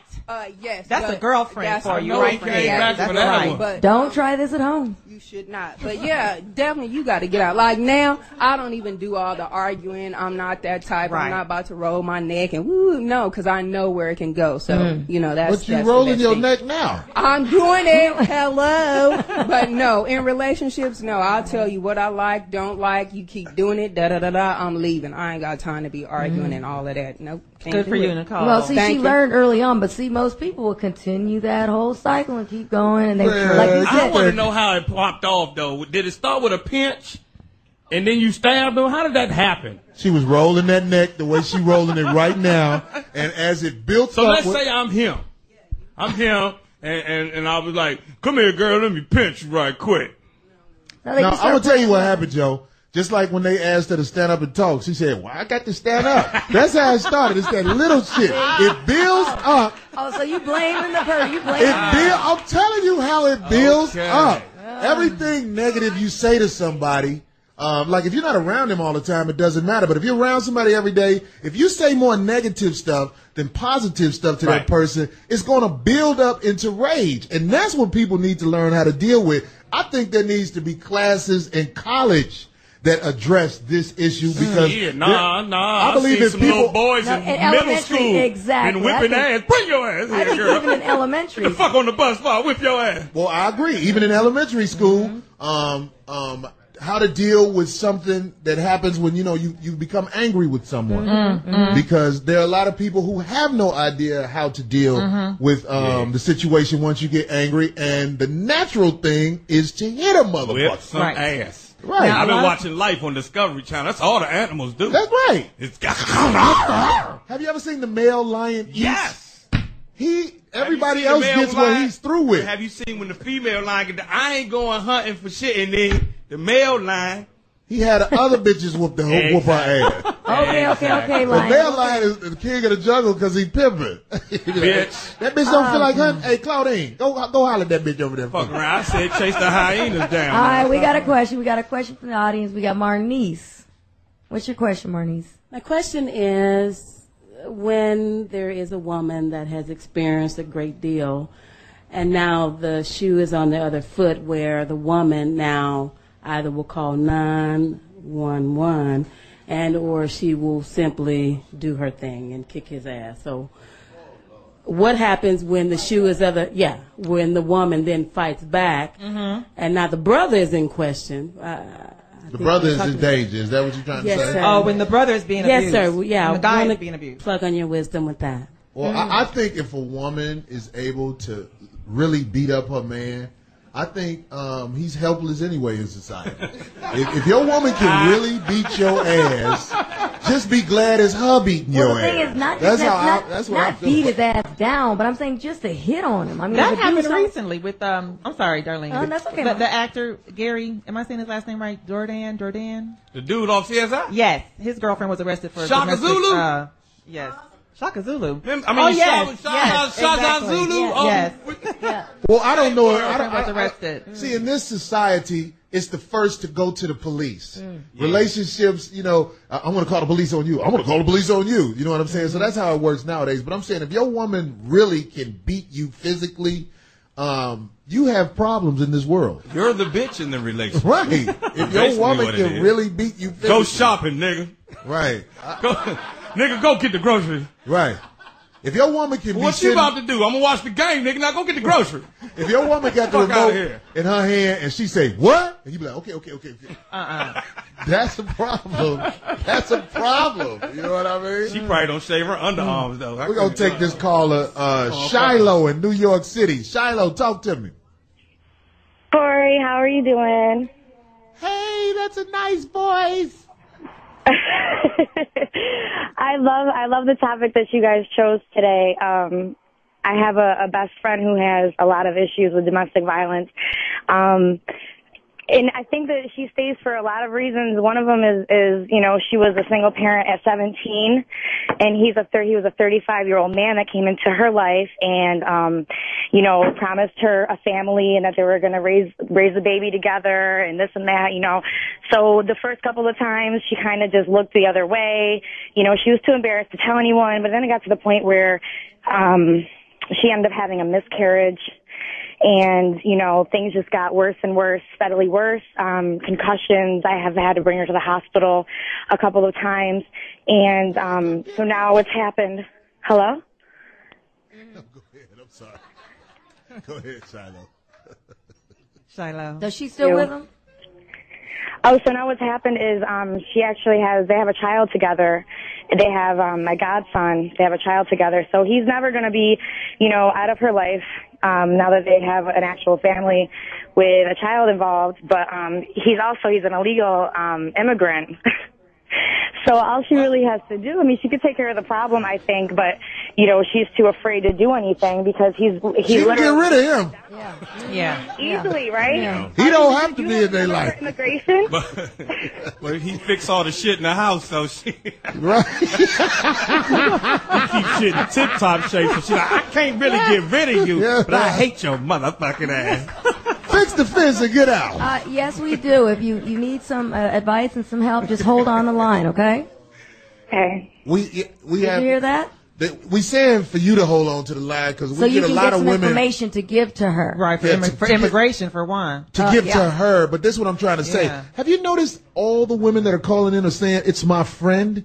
Yes. That's a girlfriend for you, right there. Yeah, That's right. right. But Don't try this at home. you should not. But yeah, definitely you got to get out. Like now, I don't even do all the arguing. I'm not that type. Right. I'm not about to roll my neck and woo, no, because I know where it can go. So that's. But you that's rolling the best your thing. neck now. I'm doing it. Hello. But no, in relationships, no. I'll tell you what I like, don't like. You keep doing it, I'm leaving. I ain't got time to be arguing and all of that. Nope. Can't Good do for it. you, Nicole. Well, see, Thank she you. learned early on, but see, most people will continue that whole cycle and keep going. And they, like you I said, want to know how it popped off, though. Did it start with a pinch, and then you stabbed him? How did that happen? She was rolling that neck the way she rolling it right now, and as it built So up. let's say I'm him. I'm him, and I was like, "Come here, girl. Let me pinch you right quick." no, they Now, just I'm gonna start tell you what happened, Joe. Just like when they asked her to stand up and talk, she said, "Well, I got to stand up." That's how it started. It's that little shit. It builds up. Oh, so you blaming the person? You blaming? I'm telling you how it builds Okay. up. Everything negative you say to somebody, like if you're not around them all the time, it doesn't matter. But if you're around somebody every day, if you say more negative stuff than positive stuff to that person, it's going to build up into rage. And that's what people need to learn how to deal with. I think there needs to be classes in college that address this issue because I believe see if some people little boys No, in in middle elementary, school exactly. and whipping ass. Bring your ass I here, think girl. even in elementary. Get the fuck on the bus before I whip your ass. Well, I agree. Even in elementary school, how to deal with something that happens when you become angry with someone, because there are a lot of people who have no idea how to deal with the situation once you get angry, and the natural thing is to hit a motherfucker. Whip some ass. Right. I've been watching Life on Discovery Channel. That's all the animals do. That's right. It's Have you ever seen the male lion eat? Yes. Everybody else gets what he's through with. Have you seen when the female lion I ain't going hunting for shit, and then the male lion He had other bitches whoop her ass. Okay, The Lion. male lion is the king of the jungle because he pimping. Bitch. That bitch don't feel like her. Hey, Claudine, go holler at that bitch over there. Fuck around. I said chase the hyenas down. All right, we got a question. We got a question from the audience. We got Marnice. What's your question, Marnice? My question is, when there is a woman that has experienced a great deal, and now the shoe is on the other foot where the woman now either will call 911 and or she will simply do her thing and kick his ass. So what happens when the shoe is when the woman then fights back and now the brother is in question? The brother is in danger. Is that what you're trying to say? Sir. Oh, when the brother is being abused. Yes, sir. Yeah, When the guy I is wanna being abused. plug on your wisdom with that. Well, I think if a woman is able to really beat up her man, I think he's helpless anyway in society. if your woman can really beat your ass, just be glad it's her beating your The thing ass. is not That's just how not, what I not feel beat about his ass down, but I'm saying just to hit on him. I mean, That if a happened dude's on- recently with I'm sorry, Darlene. Oh, that's okay, The, Mom. the actor Gary, am I saying his last name right? Jordan. The dude off CSI? Yes, his girlfriend was arrested for Shaka domestic, Zulu? Yes, Shaka Zulu. I mean, yes, Shaka exactly. Zulu. Yes. Well, I don't know. Girlfriend was arrested. See, in this society, it's the first to go to the police. Relationships, I'm going to call the police on you. I'm going to call the police on you. You know what I'm saying? So that's how it works nowadays. But I'm saying if your woman really can beat you physically, you have problems in this world. You're the bitch in the relationship. Right. If your Basically woman what it can is. really beat you physically. Go shopping, nigga. Right. Nigga, go get the groceries. Right. If your woman can be What you about to do? I'm gonna watch the game, nigga. Now go get the groceries. If your woman got the Fuck outta remote here. in her hand and she say, what? And you be like, okay. That's a problem. That's a problem. You know what I mean? She probably don't shave her underarms though. We're going to take this caller, Shiloh in New York City. Shiloh, talk to me. Corey, how are you doing? Hey, that's a nice voice. I love the topic that you guys chose today. I have a best friend who has a lot of issues with domestic violence. And I think that she stays for a lot of reasons. One of them is she was a single parent at 17, and he was a 35-year-old man that came into her life and, promised her a family and that they were going to raise the baby together and this and that, So the first couple of times she kind of just looked the other way. She was too embarrassed to tell anyone, but then it got to the point where, she ended up having a miscarriage. And, things just got worse and worse, steadily worse. Concussions. I have had to bring her to the hospital a couple of times. And, so now what's happened? Hello? No, go ahead. I'm sorry. Go ahead, Shiloh. Shiloh. Does she still with him? Oh, so now what's happened is, they have a child together. They have, my godson. They have a child together. So he's never going to be, out of her life, now that they have an actual family with a child involved. But, he's an illegal, immigrant. So all she really has to do, she could take care of the problem, I think, but, she's too afraid to do anything because he She can get rid of him. Yeah. Easily, right? Yeah. He don't have to be in their life. Immigration? But he fix all the shit in the house, so she Right. he keep shit in tip-top shape. So she like, I can't really get rid of you, Yeah. but I hate your motherfucking ass. Fix the fence and get out. Yes, we do. If you need some advice and some help, just hold on the line, okay? Okay. We Did have. you hear that? We saying for you to hold on to the line because So we you get a can lot get of some women information to give to her. Right, for, Yeah, to immigration, for one. to give yeah. to her. But this is what I'm trying to say. Yeah. Have you noticed all the women that are calling in are saying it's my friend?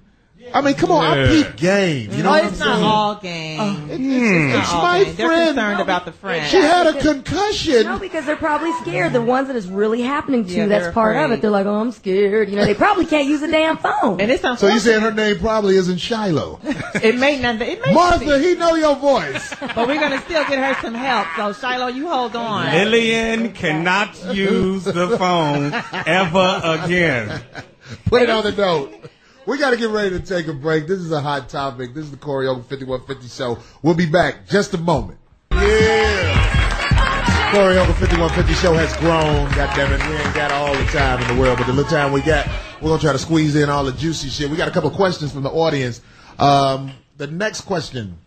I mean, come on, I peep game. You know what I'm It's not saying? all game. It's Not all my game. They're friend. concerned about the friend. She had a concussion. No, because they're probably scared. The ones that it's really happening to, Yeah, that's they're part of afraid. it. They're like, oh, I'm scared. They probably can't use a damn phone. And it's So you unfortunate. saying her name probably isn't Shiloh? It may not. It may Martha, be. he know your voice. But we're gonna still get her some help. So Shiloh, you hold on. Lillian cannot use the phone ever again. Put it on the note. We got to get ready to take a break. This is a hot topic. This is the Corey Holcomb 5150 show. We'll be back just a moment. Yeah. Corey Holcomb 5150 show has grown. Goddammit, we ain't got all the time in the world, but the little time we got, we're gonna try to squeeze in all the juicy shit. We got a couple of questions from the audience. The next question.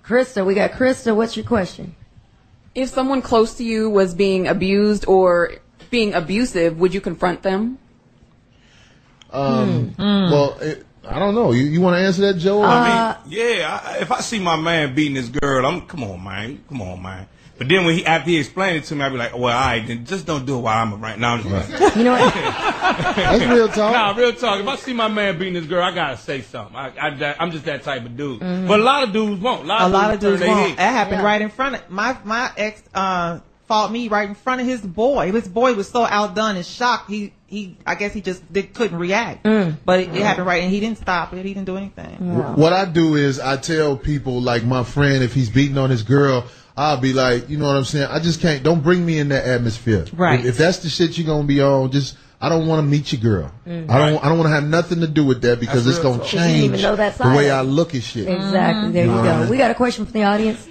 Krista, we got Krista. What's your question? If someone close to you was being abused or being abusive, would you confront them? Well, I don't know. You want to answer that, Joe? I mean, if I see my man beating this girl, come on, man. But then after he explained it to me, I'd be like, well, all right, then just don't do it while I'm right now. I'm just like, you know what? That's real talk. Nah, real talk. If I see my man beating this girl, I gotta say something. I'm just that type of dude. Mm-hmm. But a lot of dudes won't. A lot of dudes won't. That happened right in front of my ex. Fought me right in front of his boy. His boy was so outdone and shocked. I guess he just couldn't react. But it happened right, and he didn't stop it. He didn't do anything. What I do is I tell people, like my friend, if he's beating on his girl, I'll be like, you know what I'm saying? I just can't. Don't bring me in that atmosphere. Right. If that's the shit you're gonna be on, I don't want to meet your girl. I don't want to have nothing to do with that because it's gonna change the way I look at shit. Exactly. There you go. We got a question from the audience.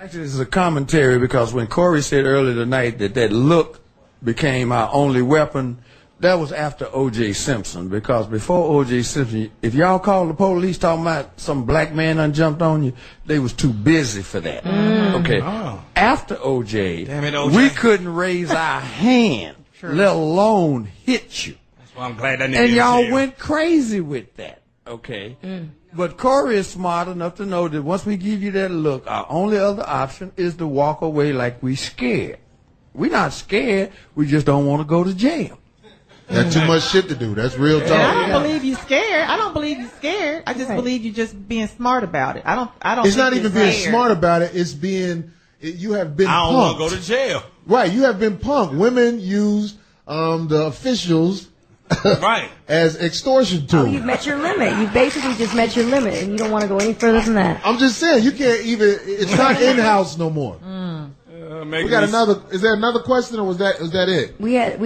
Actually, this is a commentary because when Corey said earlier tonight that look became our only weapon, that was after O.J. Simpson. Because before O.J. Simpson, if y'all called the police talking about some black man done jumped on you, they was too busy for that. Okay. Oh. After O.J., we couldn't raise our hand, let alone hit you. That's why I'm glad that nigga and y'all went crazy with that. Okay. But Corey is smart enough to know that once we give you that look, our only other option is to walk away like we scared. We're not scared. We just don't want to go to jail. Got too much shit to do. That's real talk. I don't believe you're scared. I don't believe you're scared. I just believe you're just being smart about it. I don't. It's not even being smart about it. It's being. You have been. I don't want to go to jail. Right. You have been punked. Women use the officials. Right. As extortion tool. You've met your limit. You've basically just met your limit, and you don't want to go any further than that. I'm just saying, you can't even. It's not in house no more. We got another. Is there another question, or was that it? We had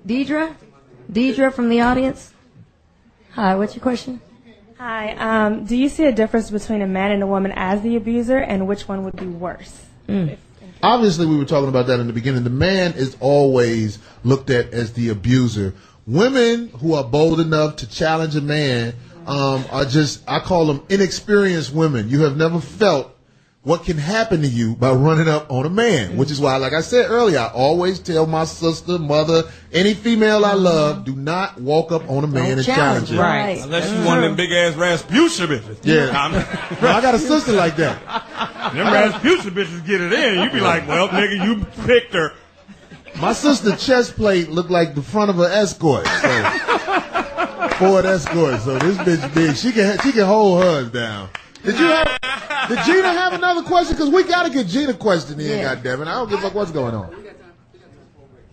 Deidre from the audience. Hi, what's your question? Hi. Do you see a difference between a man and a woman as the abuser, and which one would be worse? Obviously, we were talking about that in the beginning. The man is always looked at as the abuser. Women who are bold enough to challenge a man are just, I call them inexperienced women. You have never felt what can happen to you by running up on a man, which is why, like I said earlier, I always tell my sister, mother, any female I love, do not walk up on a man and challenge him. Right. Unless you one of them big ass Rasputia bitches. Yeah. I got a sister like that. Them Rasputia bitches get it in. You be like, well, nigga, you picked her. My sister's chest plate looked like the front of an Escort. So, Ford Escort. So this bitch big. She can hold hers down. Did Gina have another question? Because we got to get Gina a question in, goddammit. I don't give a fuck what's going on.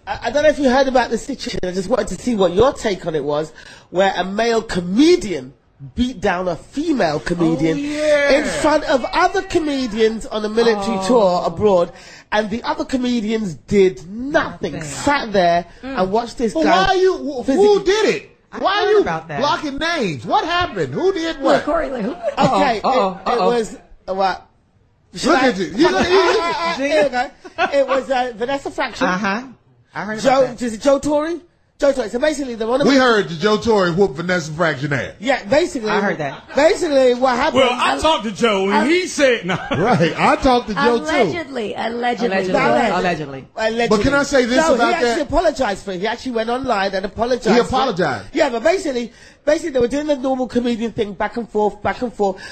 I don't know if you heard about the situation. I just wanted to see what your take on it was, where a male comedian beat down a female comedian in front of other comedians on a military tour abroad, and the other comedians did nothing. Sat there and watched this guy. Who did it? Why are you blocking names? What happened? Who did what? Corey, who? Okay, it was what? Look at you. It was Vanessa Fraction. I heard about that. Is it Joe Torre? Joe Torre. So basically, we heard that Joe Torre whooped Vanessa Fraction ass. Yeah, basically. I heard that. Basically, what happened? Well, I talked to Joe, and he said no. Right, I talked to Joe Allegedly. But can I say this about that? He actually apologized for it. He actually went online and apologized. He apologized. Yeah, but basically they were doing the normal comedian thing, back and forth. But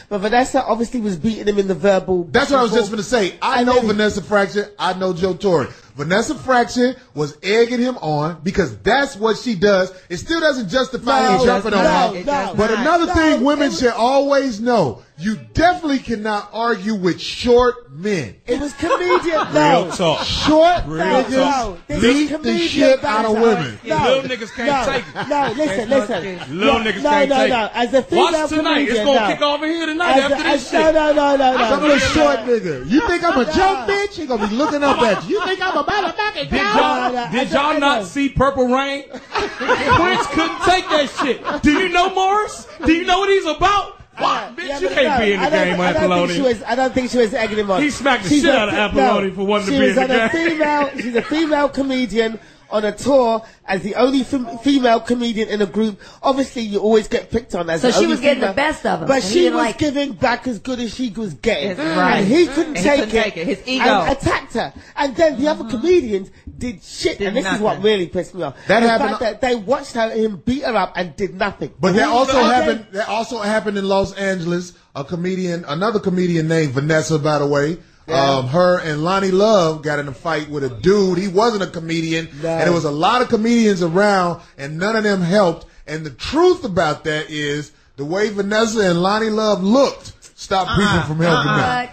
Vanessa obviously was beating him in the verbal. That's what I was just going to say. I know Vanessa Fraction. I know Joe Torre. Vanessa Fraction was egging him on because that's what she does. It still doesn't justify him jumping on her. But another thing women should always know, you definitely cannot argue with short men. It was comedian. Real talk. Short niggas beat the shit out of women. Little niggas can't take it. No, listen. Little niggas can't take it. As a female watch tonight. comedian, it's going to kick over here tonight after this shit. No. Some of the short nigga. You think I'm a joke bitch? He gonna be looking up at you. You think I'm a motherfucking joke? Did y'all not see Purple Rain? Prince couldn't take that shit. Do you know Morris? Do you know what he's about? What? Bitch, you can't be in the game, Apollonia. I don't think she was egging him on. He smacked the shit out of Apollonia for wanting to be in the game. She's a female comedian on a tour as the only female comedian in a group. Obviously, you always get picked on as so the only she was getting female. the best of him. But she was giving back as good as she was getting. Right. And he couldn't take it. His ego. And attacked her. And then the other comedians did shit. And this is what really pissed me off. That the happened. fact that they watched him beat her up and did nothing. But that also happened in Los Angeles. Another comedian named Vanessa, by the way. Yeah. Her and Lonnie Love got in a fight with a dude. He wasn't a comedian, and there was a lot of comedians around, and none of them helped. And the truth about that is the way Vanessa and Lonnie Love looked stopped people from helping them.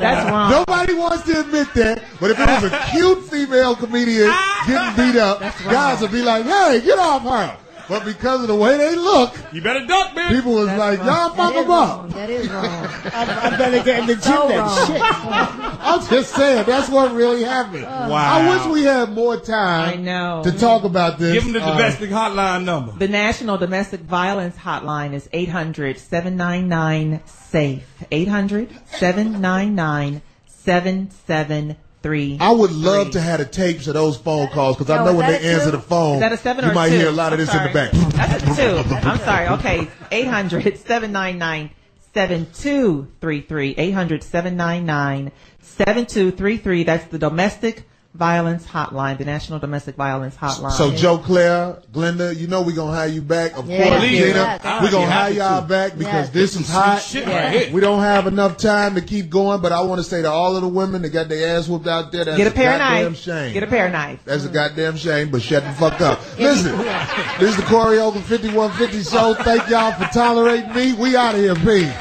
That's wrong. Nobody wants to admit that, but if it was a cute female comedian getting beat up, guys would be like, "Hey, get off her." But because of the way they look, you better duck, man. People was like, y'all fuck them up. That is wrong. I better get in the gym then. Shit. I'm just saying, that's what really happened. Wow. I wish we had more time to talk about this. Give them the domestic hotline number. The National Domestic Violence Hotline is 800-799-SAFE. 800-799-7733. I would love to have the tapes of those phone calls because I know when they answer the phone, is that a 7 or you might 2? hear a lot of this in the back. That's a 2. I'm sorry. Okay. 800-799-7233. 800-799-7233. That's the Domestic Violence Hotline, the National Domestic Violence Hotline. So Joe Claire, Glenda, you know we're going to hire you back. Of course, Gina, we're going to hire y'all back because this is hot. We don't have enough time to keep going, but I want to say to all of the women that got their ass whooped out there, that's Get a pair of goddamn knife. shame. Get a pair of knife. That's a goddamn shame, but shut the fuck up. Listen, this is the Corey Holcomb 5150 show. Thank y'all for tolerating me. We out of here, peace.